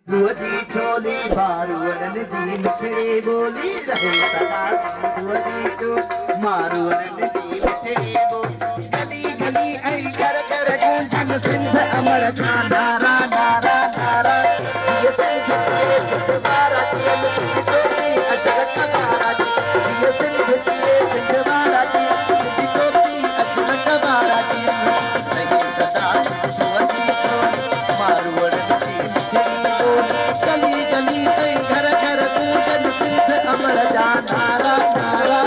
दुअदी चोली मारुअन जी मिठड़ी बोली रहे सदा दुअदी चो मारुअन जी मिठड़ी बोली गली गली ऐ घर घर गूंजन सिंध अमर जा नारा नारा नारा ये सिंध ये सिंध बारा ये टोपी अजर कबारा ये सिंध बारा ये टोपी अजर कबारा रहे सदा दुअदी चो मारुअन गली गली ऐ घर घर गूंजन सिंध अमर जा नारा नारा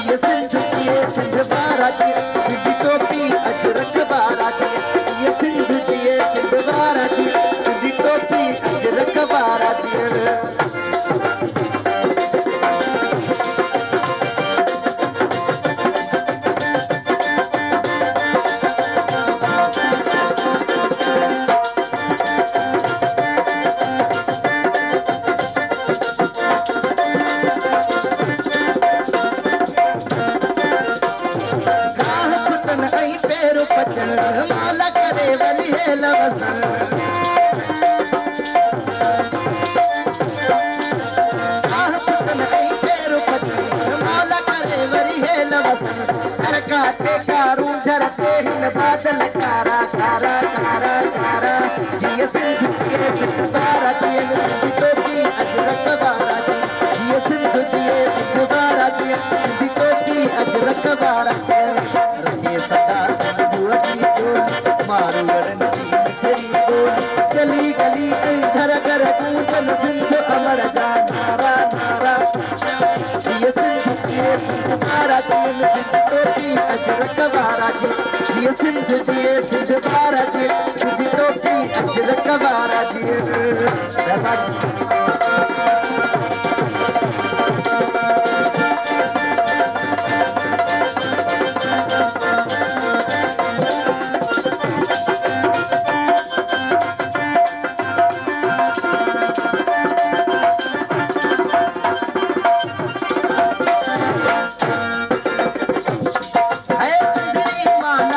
ये सिंध बारा सिंधी टोपी अजरक बारा ये सिंध बारा सिंधी टोपी अजरक बारा माला करे वली है लवसन माला करे वली है लवसन हर काटे कारू झरते हिन बादल कारा कारा कारा कारा जिय सिंध जिए सिंध बारा जिय सिंधी टोपी अजरक बारा जिय सिंध जिए सिंध बारा जिय सिंधी टोपी अजरक बारा रहे सदा मारुअन जी मिठड़ी बोली गली गली ऐ घर घर गूंजन सिंध अमर जा नारा नारा ये सिंध बारा सिंध टोपी अजरक बारा ये सिंध बारा सिंधी टोपी अजरक बारा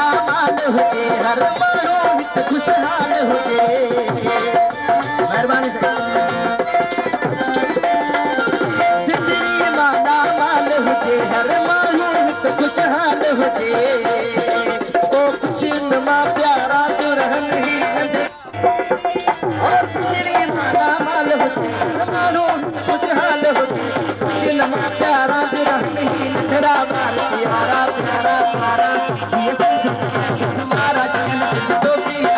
हर माण्हू हिते खुशहाल हुजे महिरबानी सिंधड़ी माला माल हुजे हर माण्हू हिते खुशहाल हुजे ओ कुझु न मां प्यारा दुल्हन ही नंढे और सिंधड़ी माला माल हुजे हर माण्हू हिते खुशहाल हुजे कुझु न मां प्यारा दुल्हन ही नंढड़ा ॿार प्यारा प्यारा प्यारा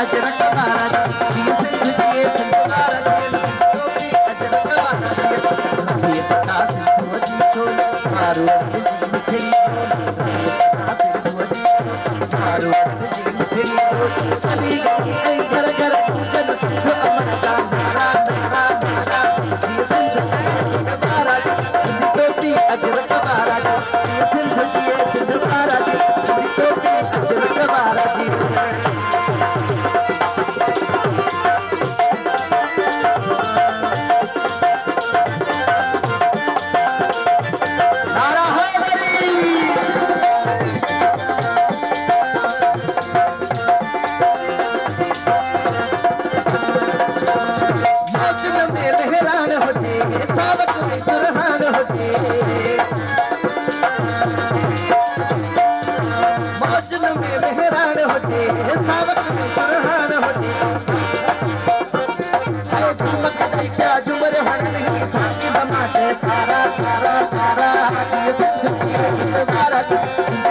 अजरक बारा ये सिंध बारा टोपी अजरक बारा ये सदा दुअदी चोली मारुअन जी मिठड़ी बोली मारुअन जी मिठड़ी बोली गली गली ऐ घर घर गूंजन सिंध अमर जा नारा नारा नारा ये सिंध बारा सिंधी टोपी अजरक बारा ये सिंध बारा सिंधी टोपी अजरक बारा सारा सारा सारा ये सिंध बारा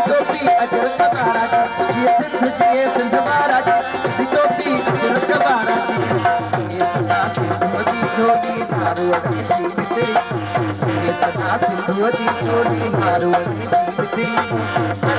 टोपी अजरक बारा ये सिंध बारा टोपी अजरक बारा ये सदा सिंधुअदी चोली मारुअन जी मिठड़ी ये सदा सिंधुअदी चोली मारुअन जी मिठड़ी